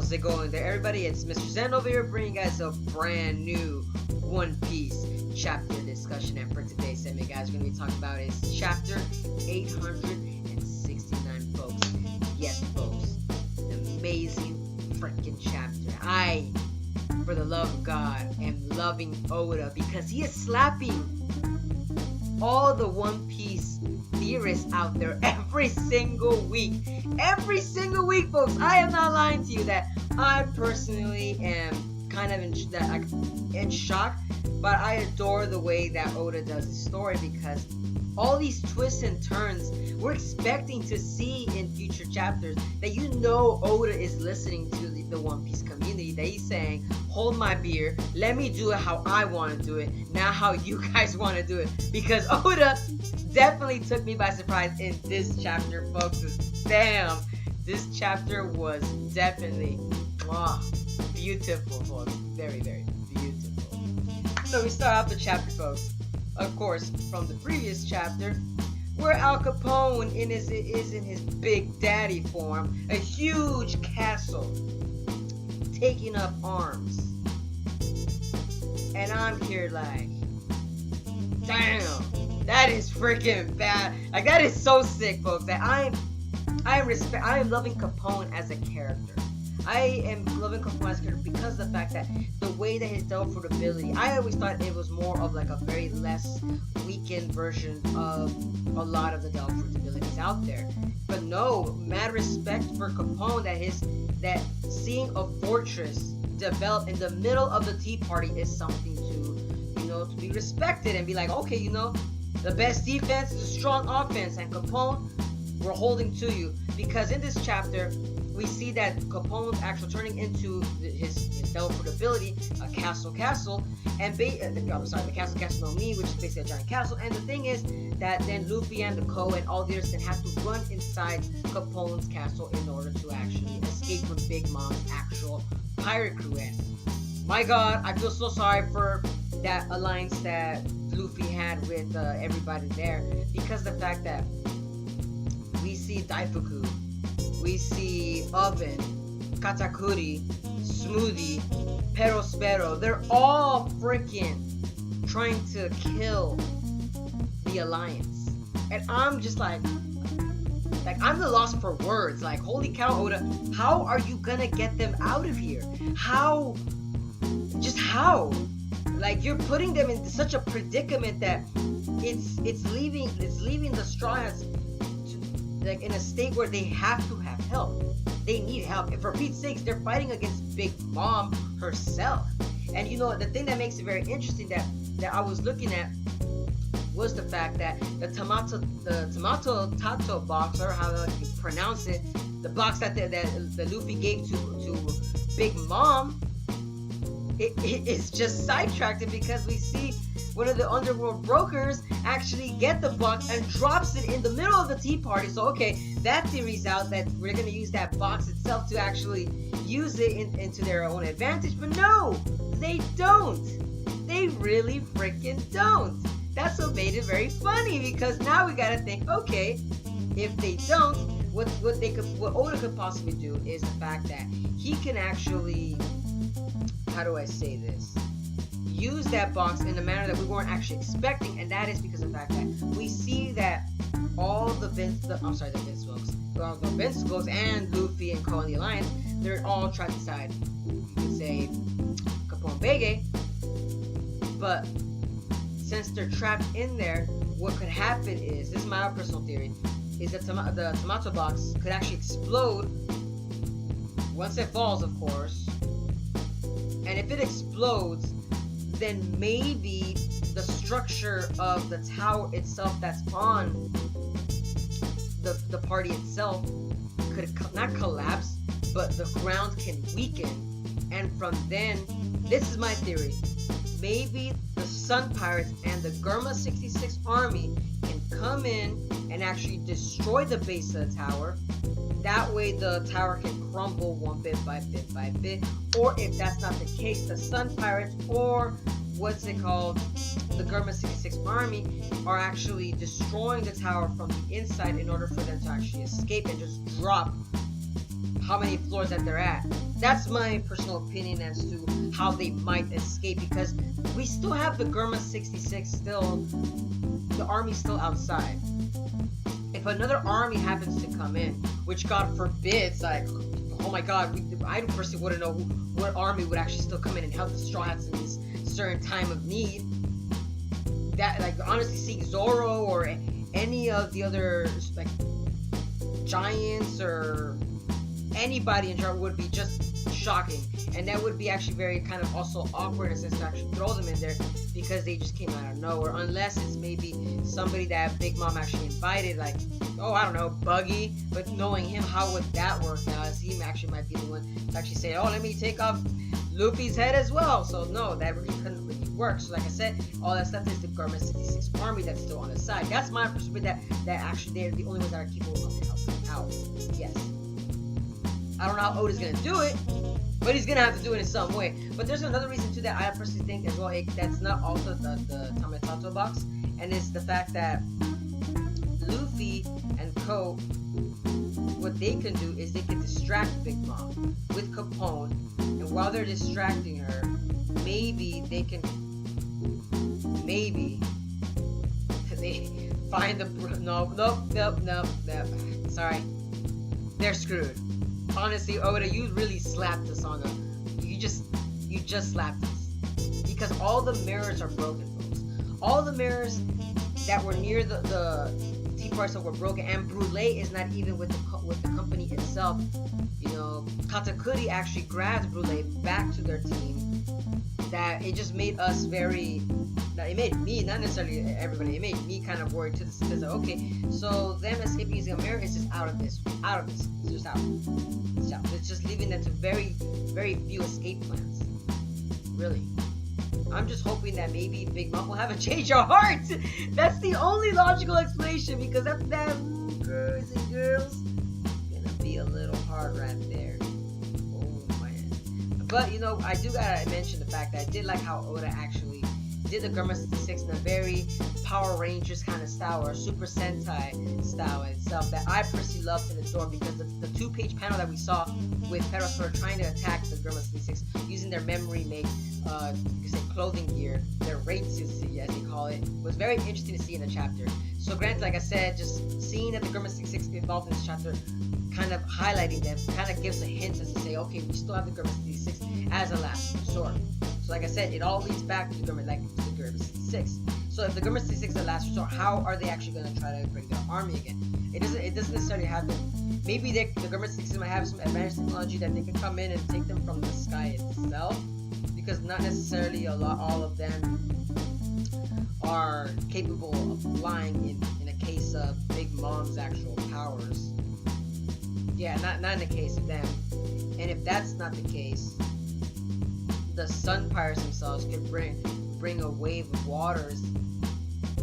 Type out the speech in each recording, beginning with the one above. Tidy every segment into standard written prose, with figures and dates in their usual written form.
How's it going there, everybody? It's Mr. Zen over here bringing you guys a brand new One Piece chapter discussion. And for today's segment, guys, we're going to be talking about is chapter 869, folks. Yes, folks. An amazing freaking chapter. I, for the love of God, am loving Oda because he is slapping all the One Piece theorists out there every single week. Every single week, folks. I am not lying to you that I personally am kind of in shock, but I adore the way that Oda does his story because all these twists and turns we're expecting to see in future chapters, that Oda is listening to the One Piece community, that he's saying, hold my beer, let me do it how I want to do it, not how you guys want to do it. Because Oda definitely took me by surprise in this chapter, folks. Damn, this chapter was definitely beautiful, folks. Very, very beautiful. So we start off the chapter, folks, of course, from the previous chapter, where Al Capone is in his Big Daddy form, a huge castle, taking up arms. And I'm here like, damn, that is freaking bad. Like, that is so sick, folks. That I am loving Capone as a character. I am loving Capone as a character because of the fact that the way that his Devil Fruit ability, I always thought it was more of like a very less weakened version of a lot of the Devil Fruit abilities out there. But no, mad respect for Capone that seeing a fortress develop in the middle of the Tea Party is something to be respected and be like, okay, the best defense is a strong offense, and Capone, we're holding to you. Because in this chapter, we see that Capone's actually turning into his Devil Fruit ability, a castle, and the castle no Mi, which is basically a giant castle. And the thing is that then Luffy and the Ko and all the others then have to run inside Capone's castle in order to actually escape from Big Mom's actual pirate crew. And my God, I feel so sorry for that alliance that Luffy had with everybody there, because the fact that we see Daifuku, we see Oven, Katakuri, Smoothie, Perospero, they're all freaking trying to kill the Alliance. And I'm just like I'm the lost for words. Like, holy cow, Oda, how are you gonna get them out of here? How? Like, you're putting them in such a predicament that it's leaving the Straw Hats like in a state where they have to have help. They need help. And for Pete's sakes, they're fighting against Big Mom herself. And the thing that makes it very interesting that I was looking at was the fact that the tomato tato box, or how you pronounce it, the box that the Luffy gave to Big Mom, it is just sidetracked because we see one of the underworld brokers actually get the box and drops it in the middle of the Tea Party. So okay, that theory's out, that we're gonna use that box itself to actually use it into their own advantage. But no, they don't. They really freaking don't. That's what made it very funny, because now we gotta think, okay, if they don't, what Oda could possibly do is the fact that he can actually, how do I say this, use that box in a manner that we weren't actually expecting. And that is because of the fact that we see that all the Vincicles and Luffy and Ko and the Alliance, they're all trapped inside, you can say, Capone Bege. But since they're trapped in there, what could happen is, this is my personal theory, is that the tomato box could actually explode once it falls, of course. And if it explodes, then maybe the structure of the tower itself that's on the party itself could not collapse, but the ground can weaken. And from then, this is my theory, maybe the Sun Pirates and the Germa 66 army can come in and actually destroy the base of the tower. That way the tower can crumble one bit by bit by bit. Or if that's not the case, the Sun Pirates, or the Germa 66 army, are actually destroying the tower from the inside in order for them to actually escape and just drop how many floors that they're at. That's my personal opinion as to how they might escape, because we still have the Gurma 66 still, the army's still outside. If another army happens to come in, which God forbids, like, oh my God, I personally wouldn't know what army would actually still come in and help the Straw Hats in this certain time of need. That, like, honestly, seeing Zoro or any of the other, like, giants or anybody in charge would be just shocking, and that would be actually very kind of also awkward in a sense to actually throw them in there, because they just came out of nowhere, unless it's maybe somebody that Big Mom actually invited, like, oh, I don't know, Buggy. But knowing him, how would that work out, as he actually might be the one to actually say, oh, let me take off Luffy's head as well. So no, that really couldn't really work. So like I said, all that stuff is the Garment 66 army that's still on the side. That's my perspective, that actually they're the only ones that are capable of helping out. Yes. I don't know how Oda's gonna do it, but he's gonna have to do it in some way. But there's another reason too that I personally think as well, that's not also the Tamatato box, and it's the fact that Luffy and Co, what they can do is they can distract Big Mom with Capone, and while they're distracting her, maybe they find the no. Sorry, they're screwed. Honestly, Oda, you really slapped us on the. You just slapped us, because all the mirrors are broken, folks. All the mirrors that were near the deep parts that were broken, and Brule is not even with the company itself. You know, Katakuri actually grabs Brule back to their team. That it just made us very. It made me, not necessarily everybody, it made me kind of worried too, because okay, so them escaping using a mirror is just out of this, it's just out. It's just leaving them to very, very few escape plans. Really. I'm just hoping that maybe Big Mom will have a change of heart. That's the only logical explanation, because after that, boys and girls, gonna be a little hard right there. Oh man. But you know, I do gotta mention the fact that I did like how Oda actually did the Gurma 66 in a very Power Rangers kind of style, or Super Sentai style in itself, that I personally loved and adored, because the 2-page panel that we saw with Perospor trying to attack the Gurma 66 using their memory make you could say clothing gear, their raid suits as they call it, was very interesting to see in the chapter. So granted, like I said, just seeing that the Gurma 66 involved in this chapter, kind of highlighting them, kind of gives a hint as to say, okay, we still have the Gurma 66 as a last resort. So like I said, it all leads back to the Gurma 66. So if the Gurma 66 is the last resort, how are they actually going to try to bring their army again? It doesn't necessarily happen. Maybe the Gurma 66 might have some advanced technology that they can come in and take them from the sky itself, because not necessarily all of them are capable of flying in a case of Big Mom's actual powers. Yeah, not in the case of them. And if that's not the case, the Sun Pirates themselves can bring a wave of waters,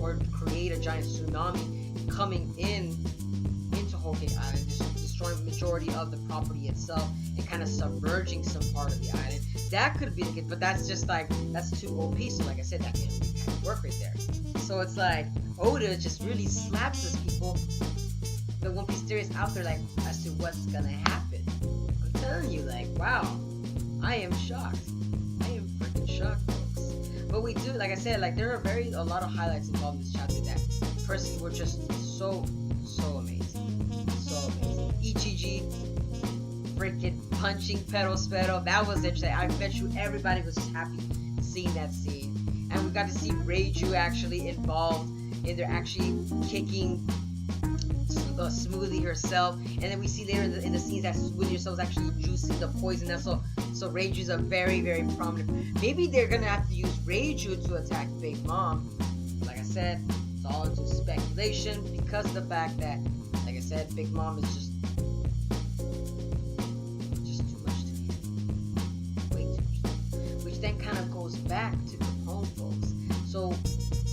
or create a giant tsunami coming into Whole Cake Island, destroying the majority of the property itself and kind of submerging some part of the island. That could be the case, but that's just like, that's too OP. So like I said, that can't kind of work right there. So it's like Oda just really slaps us, people. The One Piece theory is out there, like, as to what's gonna happen. I'm telling you, like, wow, I am shocked. I am freaking shocked, folks. But we do, like I said, like, there are a lot of highlights involved in this chapter that personally were just so amazing. So amazing. Ichiji freaking punching Perospero. That was interesting. I bet you everybody was happy seeing that scene. And we got to see Reiju actually involved in their actually kicking Smoothie herself, and then we see later in the scenes that Smoothie herself is actually juicing the poison. That's so Reiju's a very prominent. Maybe they're gonna have to use Reiju to attack Big Mom. Like I said, it's all into speculation, because of the fact that, like I said, Big Mom is just too much to me. Way too much. Which then kind of goes back to Capone, folks. So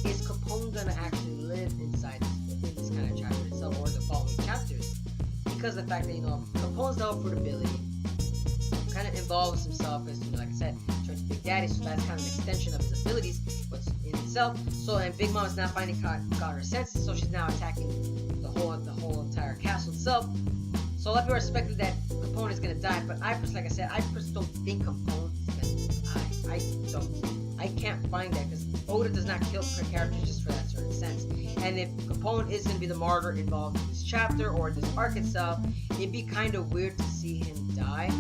is Capone gonna actually live inside this kind of chapter itself, or the following chapters? Because of the fact that, you know, Capone's level for ability kind of involves himself as, like I said, turns to Big Daddy, so that's kind of an extension of his abilities, what's in itself. So, and Big Mom is now finally got her senses, so she's now attacking the whole entire castle itself. So a lot of people are speculating that Capone is gonna die, but I personally, like I said, I personally don't think Capone is gonna die. I don't. I can't find that because Oda does not kill characters just for that certain sense. And if Capone is gonna be the martyr involved in this chapter or this arc itself, it'd be kind of weird to see him die,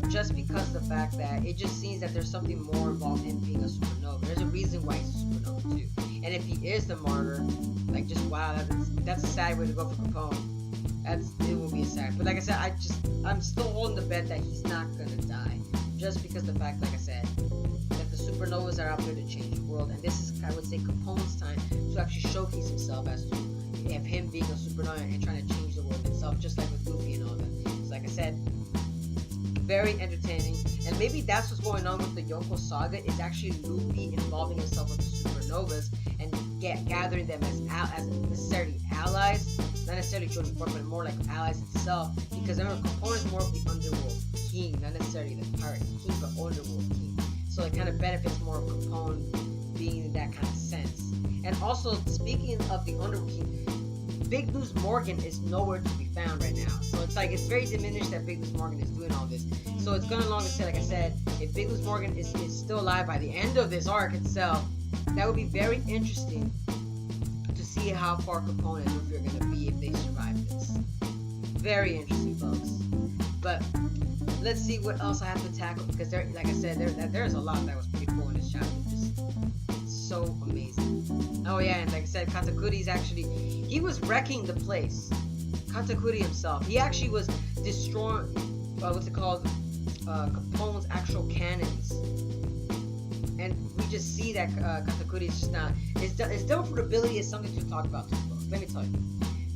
just because of the fact that it just seems that there's something more involved in being a supernova. There's a reason why he's a supernova too. And if he is the martyr, like just wow, that's a sad way to go for Capone. It will be a sad. But like I said, I'm still holding the bet that he's not gonna die, just because the fact, like I said, that the supernovas are out there to change the world, and this is, I would say, Capone's time to actually showcase himself as to of him being a supernova and trying to change the world itself, just like with Luffy and all that. So like I said, very entertaining, and maybe that's what's going on with the Yonko saga, is actually Luffy involving himself with the supernovas and gathering them as necessarily allies, not necessarily joining force, but more like allies itself, because remember, Capone is more of the underworld king, not necessarily the pirate king, but underworld king, so it kind of benefits more of Capone being in that kind of sense. And also, speaking of the underworld king, Big News Morgan is nowhere to be found right now. So it's like, it's very diminished that Big News Morgan is doing all this. So it's gonna long to say, like I said, if Big News Morgan is still alive by the end of this arc itself, that would be very interesting to see how far Capone and Luffy are gonna be if they survive this. Very interesting, folks. But let's see what else I have to tackle, because there, like I said, there's a lot that was pretty cool in this chapter. Just so amazing. Oh yeah, and like I said, Katakuri's actually, he was wrecking the place. Katakuri himself, he actually was destroying, what's it called, Capone's actual cannons. And we just see that Katakuri is just not, his devil fruit ability is something to talk about too, folks. Let me tell you.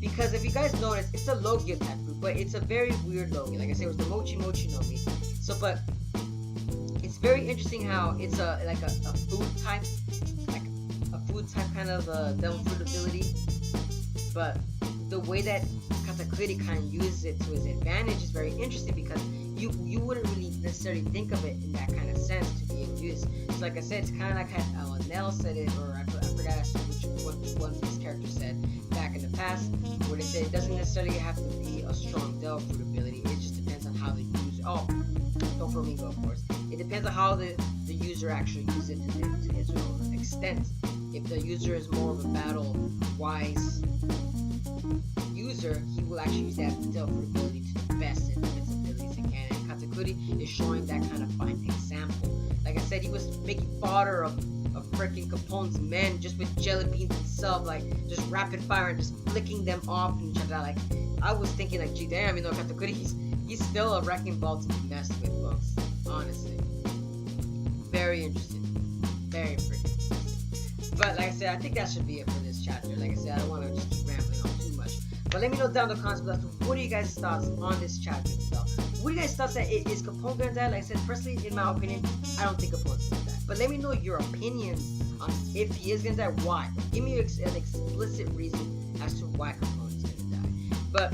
Because if you guys notice, it's a Logia type fruit, but it's a very weird Logia. Like I said, it was the Mochi Mochi no Mi. So, but it's very interesting how it's like a food type, kind of devil fruit ability, but the way that Katakuri kind of uses it to his advantage is very interesting, because you wouldn't really necessarily think of it in that kind of sense to be able to use. So like I said, it's kind of like how Nell said it, or I forgot what one of his characters said back in the past, where they said it doesn't necessarily have to be a strong devil fruit ability, it just depends on how the user, don't flamingo of course, it depends on how the user actually uses it to its own extent. If the user is more of a battle-wise user, he will actually use that devil fruit ability to the best in its abilities he can. And Katakuri is showing that kind of fine example. Like I said, he was making fodder of freaking Capone's men just with jelly beans himself, like just rapid fire and just flicking them off and each other. Like, I was thinking, like, gee damn, Katakuri, he's still a wrecking ball to be messed with, folks. Honestly, very interesting, very freaking. But like I said, I think that should be it for this chapter. Like I said, I don't want to just keep rambling on too much. But let me know down in the comments below, what are you guys' thoughts on this chapter itself? What are you guys' thoughts that is Capone gonna die? Like I said, personally, in my opinion, I don't think Capone's gonna die. But let me know your opinions on if he is gonna die, why. Give me an explicit reason as to why Capone is gonna die. But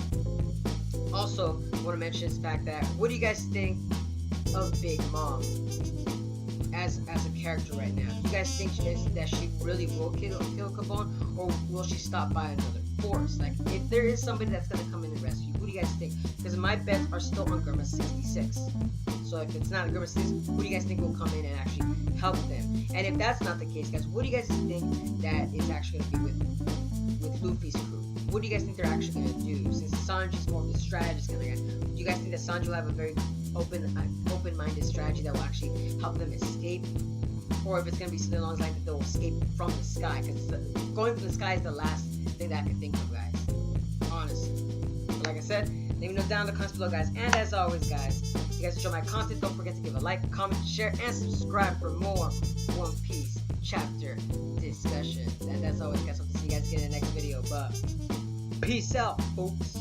also, I want to mention this fact that, what do you guys think of Big Mom as a character right now? Do you guys think that she really will kill Capone, or will she stop by another force? Like, if there is somebody that's gonna come in and rescue, who do you guys think? Because my bets are still on Gurma 66. So if it's not Gurma 66, who do you guys think will come in and actually help them? And if that's not the case, guys, what do you guys think that is actually gonna be with Luffy's crew? What do you guys think they're actually gonna do? Since Sanji's more of the strategist kind of guy, do you guys think that Sanji will have a very open-minded strategy that will actually help them escape, or if it's gonna be something along the lines that they'll escape from the sky? Because going from the sky is the last thing that I can think of, guys. Honestly. But like I said, let me know down in the comments below, guys. And as always, guys, if you guys enjoy my content, don't forget to give a like, comment, share, and subscribe for more One Piece chapter discussion. And as always, guys, hope to see you guys again in the next video. But peace out, folks.